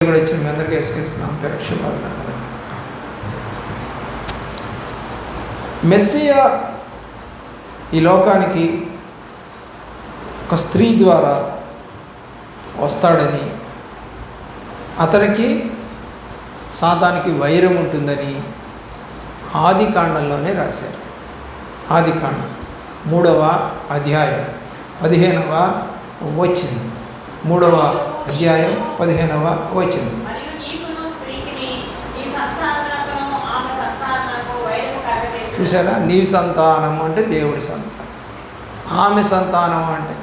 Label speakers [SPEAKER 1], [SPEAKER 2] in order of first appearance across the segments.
[SPEAKER 1] కూడా వచ్చిన మీ అందరికీ యేసుక్రీస్తున్నాం పేరు శుభాభినందనలు. మెస్సియా ఈ లోకానికి ఒక స్త్రీ ద్వారా వస్తాడని, అతనికి సాతానికి వైరం ఉంటుందని ఆది కాండంలోనే రాశారు. ఆది కాండం 3వ అధ్యాయం 15వ వచనం. 3వ అధ్యాయం 15వ వచనం. చూసారా? నీ సంతానము అంటే దేవుడి సంతానం, ఆమె సంతానం అంటే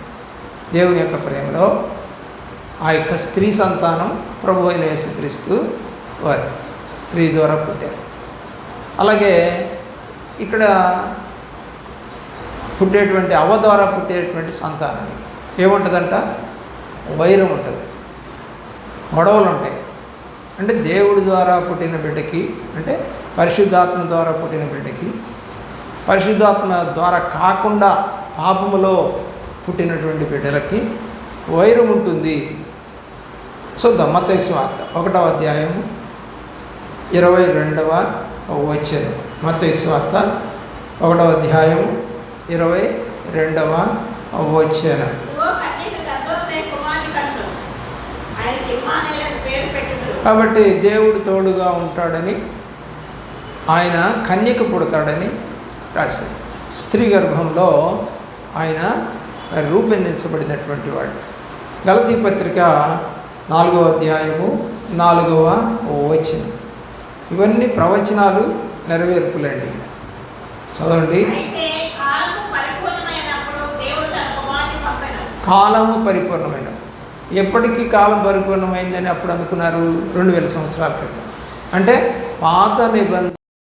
[SPEAKER 1] దేవుని యొక్క ప్రేమలో ఆ యొక్క స్త్రీ సంతానం ప్రభు అయిన యేసుక్రీస్తు వారు స్త్రీ ద్వారా పుట్టారు. అలాగే ఇక్కడ పుట్టేటువంటి అవ్వ ద్వారా పుట్టేటువంటి సంతానానికి ఏముంటుందంట? వైరం ఉంటుంది, గొడవలు ఉంటాయి. అంటే దేవుడి ద్వారా పుట్టిన బిడ్డకి, అంటే పరిశుద్ధాత్మ ద్వారా పుట్టిన బిడ్డకి, పరిశుద్ధాత్మ ద్వారా కాకుండా పాపములో పుట్టినటువంటి బిడ్డలకి వైరం ఉంటుంది. చూద్దాం మత్తయి సువార్త 1వ అధ్యాయం 22వ వచనం. మత్తయి సువార్త 1వ అధ్యాయం 22వ వచనం. కాబట్టి దేవుడు తోడుగా ఉంటాడని, ఆయన కన్యక పుడతాడని రాశాడు. స్త్రీ గర్భంలో ఆయన రూపొందించబడినటువంటి వాడు. గలతీ పత్రిక 4వ అధ్యాయము 4వ వచనం. ఇవన్నీ ప్రవచనాలు నెరవేర్పులండి. చదవండి. కాలము పరిపూర్ణమైన, ఎప్పటికీ కాలం పరిపూర్ణమైందని అప్పుడు అనుకున్నారు 2000 సంవత్సరాల క్రితం. అంటే పాత నిబంధన